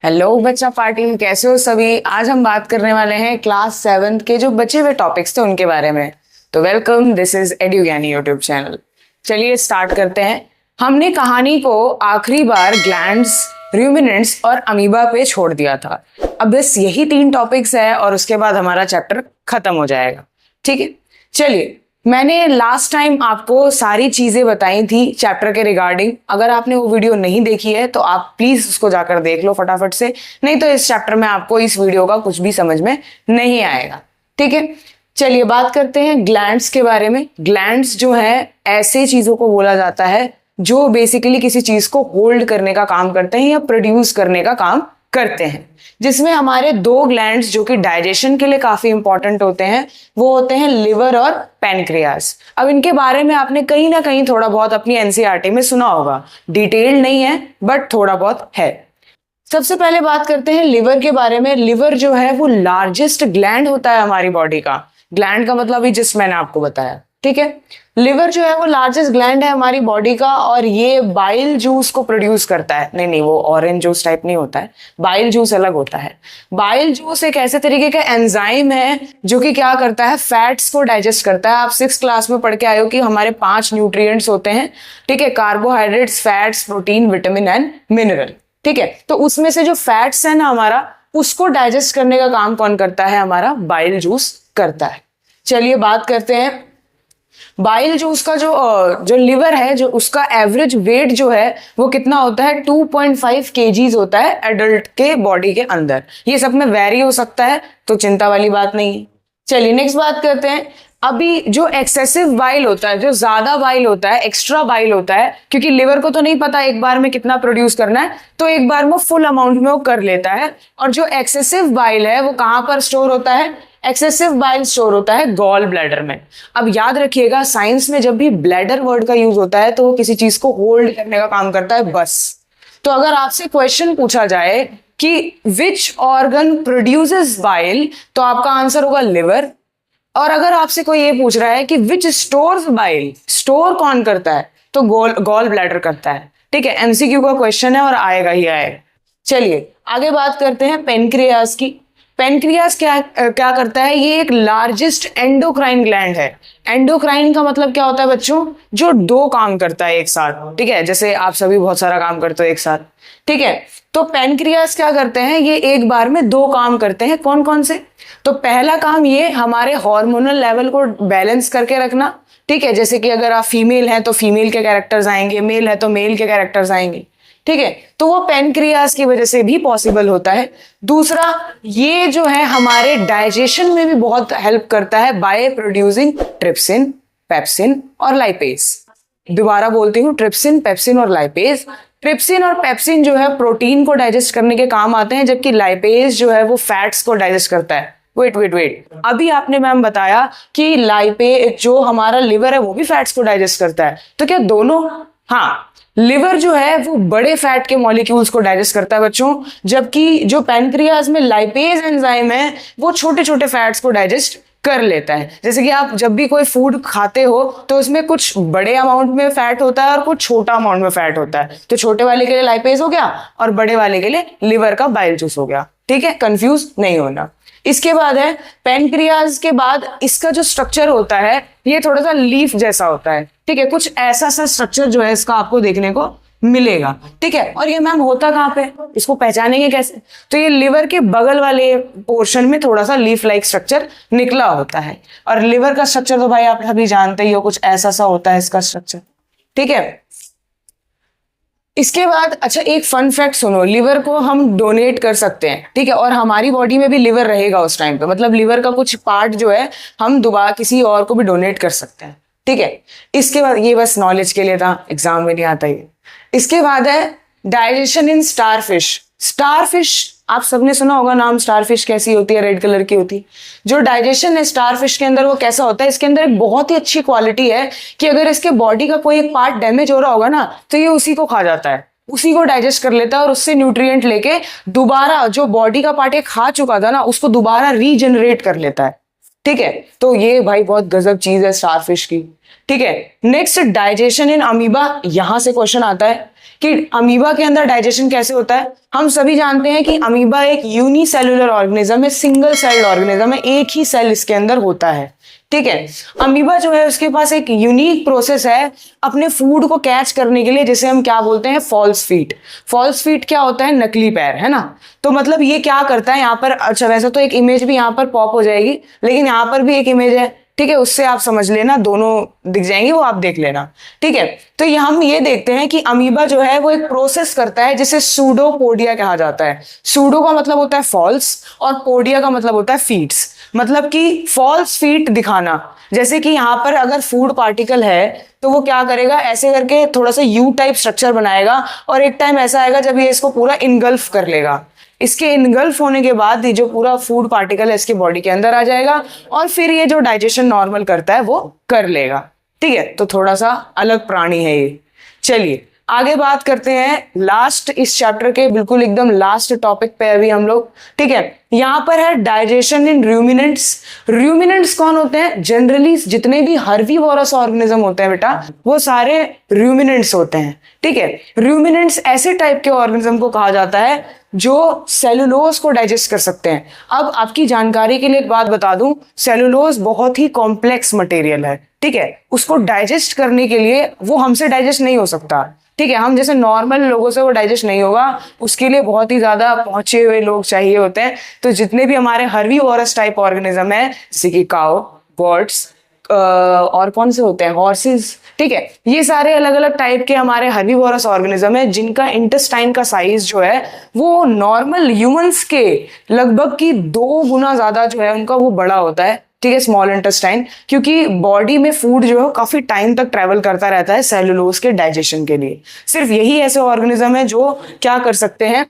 Hello बच्चा party में कैसे हो सभी। आज हम बात करने वाले हैं क्लास 7 के जो बचे हुए टॉपिक्स थे उनके बारे में। तो वेलकम, दिस इज एडू ज्ञानी यूट्यूब चैनल। चलिए स्टार्ट करते हैं। हमने कहानी को आखिरी बार ग्लैंड्स, रूमिनेंट्स और अमीबा पे छोड़ दिया था। अब बस यही 3 टॉपिक्स है और उसके बाद हमारा चैप्टर खत्म हो जाएगा। ठीक है, चलिए मैंने लास्ट टाइम आपको सारी चीजें बताई थी चैप्टर के रिगार्डिंग। अगर आपने वो वीडियो नहीं देखी है तो आप प्लीज उसको जाकर देख लो फटाफट से, नहीं तो इस चैप्टर में आपको इस वीडियो का कुछ भी समझ में नहीं आएगा। ठीक है, चलिए बात करते हैं ग्लैंड्स के बारे में। ग्लैंड्स जो है ऐसे चीजों को बोला जाता है जो बेसिकली किसी चीज को होल्ड करने का काम करते हैं या प्रोड्यूस करने का काम करते हैं, जिसमें हमारे 2 ग्लैंड्स जो कि डाइजेशन के लिए काफी इंपॉर्टेंट होते हैं वो होते हैं लिवर और पैनक्रियास। अब इनके बारे में आपने कहीं ना कहीं थोड़ा बहुत अपनी एनसीईआरटी में सुना होगा, डिटेल नहीं है बट थोड़ा बहुत है। सबसे पहले बात करते हैं लिवर के बारे में। लिवर जो है वो लार्जेस्ट ग्लैंड होता है हमारी बॉडी का। ग्लैंड का मतलब ही जिस मैंने आपको बताया। ठीक है, लिवर जो है वो लार्जेस्ट ग्लैंड है हमारी बॉडी का और ये बाइल जूस को प्रोड्यूस करता है। नहीं, वो ऑरेंज जूस टाइप नहीं होता है, बाइल जूस अलग होता है। बाइल जूस एक ऐसे तरीके का एंजाइम है जो कि क्या करता है, फैट्स को डाइजेस्ट करता है। आप 6th क्लास में पढ़ के आए हो कि हमारे 5 न्यूट्रिएंट्स होते हैं। ठीक है, carbohydrates, fats, protein, vitamin and mineral. ठीक है, तो उसमें से जो फैट्स है ना हमारा, उसको डाइजेस्ट करने का काम कौन करता है, हमारा बाइल जूस करता है। चलिए बात करते हैं बाइल जूस का। जो लिवर है, जो उसका एवरेज वेट जो है वो कितना होता है, 2.5 kgs होता है एडल्ट के बॉडी के अंदर। ये सब में वेरी हो सकता है तो चिंता वाली बात नहीं है। चलिए नेक्स्ट बात करते हैं। अभी जो एक्सेसिव बाइल होता है, जो ज्यादा बाइल होता है, एक्स्ट्रा बाइल होता है, क्योंकि लिवर को तो नहीं पता एक बार में कितना प्रोड्यूस करना है, तो एक बार में फुल अमाउंट में वो कर लेता है। और जो एक्सेसिव बाइल है वो कहां पर स्टोर होता है, एक्सेसिव बाइल स्टोर होता है गॉल ब्लैडर में। अब याद रखिएगा, साइंस में जब भी ब्लैडर वर्ड का यूज होता है तो वो किसी चीज को होल्ड करने का काम करता है बस। तो अगर आपसे क्वेश्चन पूछा जाए कि विच ऑर्गन प्रोड्यूसेस बाइल, तो आपका आंसर होगा लिवर। और अगर आपसे कोई ये पूछ रहा है कि विच स्टोर्स बाइल, स्टोर कौन करता है, तो गॉल ब्लैडर करता है। ठीक है, एमसीक्यू का क्वेश्चन है और आएगा ही आएगा। चलिए आगे बात करते हैं पेनक्रियास की। पेनक्रियास क्या करता है, ये एक लार्जेस्ट एंडोक्राइन ग्लैंड है। एंडोक्राइन का मतलब क्या होता है बच्चों, जो 2 काम करता है एक साथ। ठीक है, जैसे आप सभी बहुत सारा काम करते हो एक साथ। ठीक है, तो पेनक्रियास क्या करते हैं, ये एक बार में 2 काम करते हैं। कौन कौन से, तो पहला काम ये हमारे हार्मोनल लेवल को बैलेंस करके रखना। ठीक है, जैसे कि अगर आप फीमेल हैं तो फीमेल के कैरेक्टर्स आएंगे, मेल है तो मेल के कैरेक्टर्स आएंगे। ठीक है, तो वो पेनक्रियास की वजह से भी पॉसिबल होता है। दूसरा, ये जो है हमारे डाइजेशन में भी बहुत हेल्प करता है बाय प्रोड्यूसिंग ट्रिप्सिन, पेप्सिन और लाइपेज। दोबारा बोलती हूँ, ट्रिप्सिन, पेप्सिन और लाइपेज। ट्रिप्सिन और पेप्सिन जो है प्रोटीन को डाइजेस्ट करने के काम आते हैं, जबकि लाइपेज जो है वो फैट्स को डाइजेस्ट करता है। वेट, अभी आपने मैम बताया कि लाइपेज जो हमारा लिवर है वो भी फैट्स को डाइजेस्ट करता है, तो क्या दोनों? हाँ, लिवर जो है वो बड़े फैट के मॉलिक्यूल्स को डाइजेस्ट करता है बच्चों, जबकि जो पैनक्रियाज में लाइपेज एंजाइम है वो छोटे छोटे फैट्स को डाइजेस्ट कर लेता है। जैसे कि आप जब भी कोई फूड खाते हो तो उसमें कुछ बड़े अमाउंट में फैट होता है और कुछ छोटा अमाउंट में फैट होता है, तो छोटे वाले के लिए लाइपेज हो गया और बड़े वाले के लिए लिवर का बाइल जूस हो गया। ठीक है, कंफ्यूज नहीं होना। इसके बाद है पेनक्रियाज के बाद इसका जो स्ट्रक्चर होता है ये थोड़ा सा लीफ जैसा होता है। ठीक है, कुछ ऐसा सा स्ट्रक्चर जो है इसका आपको देखने को मिलेगा। ठीक है, और ये मैम होता कहाँ पे, इसको पहचानेंगे कैसे, तो ये लिवर के बगल वाले पोर्शन में थोड़ा सा लीफ लाइक स्ट्रक्चर निकला होता है। और लिवर का स्ट्रक्चर तो भाई आप सभी जानते ही हो, कुछ ऐसा सा होता है इसका स्ट्रक्चर। ठीक है, इसके बाद अच्छा एक फन फैक्ट सुनो, लिवर को हम डोनेट कर सकते हैं। ठीक है, और हमारी बॉडी में भी लिवर रहेगा उस टाइम पे, मतलब लिवर का कुछ पार्ट जो है हम दोबारा किसी और को भी डोनेट कर सकते हैं। ठीक है, इसके बाद ये बस नॉलेज के लिए था, एग्जाम में नहीं आता ये। इसके बाद है डाइजेशन इन स्टारफिश। स्टारफिश आप सबने सुना होगा नाम, स्टारफिश कैसी होती है, रेड कलर की होती है। जो डाइजेशन है स्टारफिश के अंदर वो कैसा होता है, इसके अंदर एक बहुत ही अच्छी क्वालिटी है कि अगर इसके बॉडी का कोई एक पार्ट डैमेज हो रहा होगा ना तो ये उसी को खा जाता है, उसी को डाइजेस्ट कर लेता है और उससे न्यूट्रिएंट लेके दोबारा जो बॉडी का पार्ट एक खा चुका था ना उसको दोबारा रीजनरेट कर लेता है। ठीक है, तो ये भाई बहुत गजब चीज है स्टारफिश की। ठीक है, नेक्स्ट डाइजेशन इन अमीबा। यहां से क्वेश्चन आता है कि अमीबा के अंदर डाइजेशन कैसे होता है। हम सभी जानते हैं कि अमीबा एक यूनिसेलुलर ऑर्गेनिज्म है, सिंगल सेल्ड ऑर्गेनिज्म है, एक ही सेल इसके अंदर होता है, ठीक है। अमीबा जो है उसके पास एक यूनिक प्रोसेस है अपने फूड को कैच करने के लिए, जिसे हम क्या बोलते हैं, फॉल्स फीट। फॉल्स फीट क्या होता है, नकली पैर, है ना। तो मतलब ये क्या करता है यहाँ पर, अच्छा वैसे तो एक इमेज भी यहाँ पर पॉप हो जाएगी, लेकिन यहाँ पर भी एक इमेज है, ठीक है, उससे आप समझ लेना, दोनों दिख जाएंगी, वो आप देख लेना, ठीक है। तो ये हम ये देखते हैं कि अमीबा जो है वो एक प्रोसेस करता है जिसे सूडोपोडिया कहा जाता है। सूडो का मतलब होता है फॉल्स और पोडिया का मतलब होता है फीट्स, मतलब कि फॉल्स फीट दिखाना। जैसे कि यहाँ पर अगर फूड पार्टिकल है तो वो क्या करेगा, ऐसे करके थोड़ा सा यू टाइप स्ट्रक्चर बनाएगा और एक टाइम ऐसा आएगा जब ये इसको पूरा इनगल्फ कर लेगा। इसके इनगल्फ होने के बाद ये जो पूरा फूड पार्टिकल है इसकी बॉडी के अंदर आ जाएगा और फिर ये जो डाइजेशन नॉर्मल करता है वो कर लेगा, ठीक है। तो थोड़ा सा अलग प्राणी है ये। चलिए आगे बात करते हैं लास्ट, इस चैप्टर के बिल्कुल एकदम लास्ट टॉपिक पे अभी हम लोग, ठीक है। यहां पर है डाइजेशन इन रूमिनेंट्स। रूमिनेंट्स कौन होते हैं, जनरली जितने भी हर्बीवोरस ऑर्गेनिज्म होते हैं बेटा वो सारे रूमिनेंट्स होते हैं, ठीक है। रूमिनेंट्स ऐसे टाइप के ऑर्गेनिज्म को कहा जाता है जो सेलुलोज को डाइजेस्ट कर सकते हैं। अब आपकी जानकारी के लिए एक बात बता दूं, सेलुलोज बहुत ही कॉम्प्लेक्स मटेरियल है, ठीक है। उसको डाइजेस्ट करने के लिए वो हमसे डाइजेस्ट नहीं हो सकता, ठीक है। हम जैसे नॉर्मल लोगों से वो डाइजेस्ट नहीं होगा, उसके लिए बहुत ही ज्यादा पहुंचे हुए लोग चाहिए होते हैं। तो जितने भी हमारे हर्बीवोरस टाइप ऑर्गेनिज्म है, जैसे कि काउ, बर्ड्स और कौन से होते हैं, हॉर्सेस, ठीक है, ये सारे अलग अलग टाइप के हमारे हर्बीवोरस ऑर्गेनिज्म है जिनका इंटेस्टाइन का साइज जो है वो नॉर्मल ह्यूमंस के लगभग की 2 गुना ज्यादा जो है उनका वो बड़ा होता है, ठीक है, स्मॉल इंटेस्टाइन। क्योंकि बॉडी में फूड जो है काफी टाइम तक ट्रेवल करता रहता है सेलुलोज के डाइजेशन के लिए। सिर्फ यही ऐसे ऑर्गेनिज्म है जो क्या कर सकते हैं,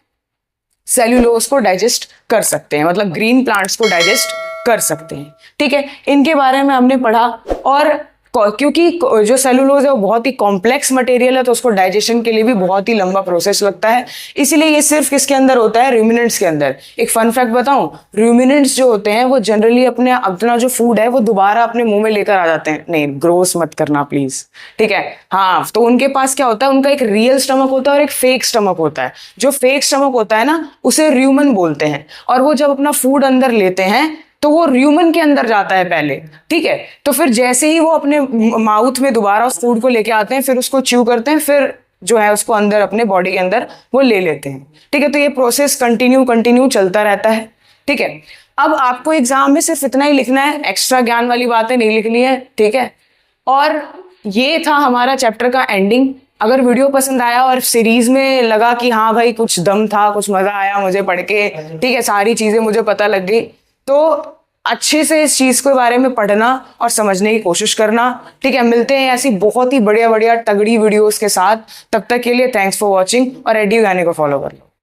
सेलुलोज को डाइजेस्ट कर सकते हैं, मतलब ग्रीन प्लांट्स को डाइजेस्ट कर सकते हैं, ठीक है। इनके बारे में हमने पढ़ा। और क्योंकि जो सेलुलोज है वो बहुत ही कॉम्प्लेक्स मटेरियल है तो उसको डाइजेशन के लिए भी बहुत ही लंबा प्रोसेस लगता है, इसीलिए ये सिर्फ किसके अंदर होता है, रूमिनेंट्स के अंदर। एक फन फैक्ट बताऊं, रूमिनेंट्स जो होते हैं वो जनरली अपने अपना जो फूड है वो दोबारा अपने मुंह में लेकर आ जाते हैं। नहीं, ग्रोस मत करना प्लीज, ठीक है। हाँ, तो उनके पास क्या होता है, उनका एक रियल स्टमक होता है और एक फेक स्टमक होता है। जो फेक स्टमक होता है ना उसे र्यूमन बोलते हैं, और वो जब अपना फूड अंदर लेते हैं तो वो र्यूमन के अंदर जाता है पहले, ठीक है। तो फिर जैसे ही वो अपने माउथ में दोबारा उस फूड को लेके आते हैं, फिर उसको च्यू करते हैं, फिर जो है उसको अंदर अपने बॉडी के अंदर वो ले लेते हैं, ठीक है। तो ये प्रोसेस कंटिन्यू चलता रहता है, ठीक है। अब आपको एग्जाम में सिर्फ इतना ही लिखना है, एक्स्ट्रा ज्ञान वाली बातें नहीं लिखनी है, ठीक है। और ये था हमारा चैप्टर का एंडिंग। अगर वीडियो पसंद आया और सीरीज में लगा कि हाँ भाई कुछ दम था, कुछ मजा आया मुझे पढ़ के, ठीक है, सारी चीजें मुझे पता लग गई, तो अच्छे से इस चीज के बारे में पढ़ना और समझने की कोशिश करना, ठीक है। मिलते हैं ऐसी बहुत ही बढ़िया बढ़िया तगड़ी वीडियोस के साथ, तब तक के लिए थैंक्स फॉर वॉचिंग और एड्यू ज्ञानी को फॉलो कर लो।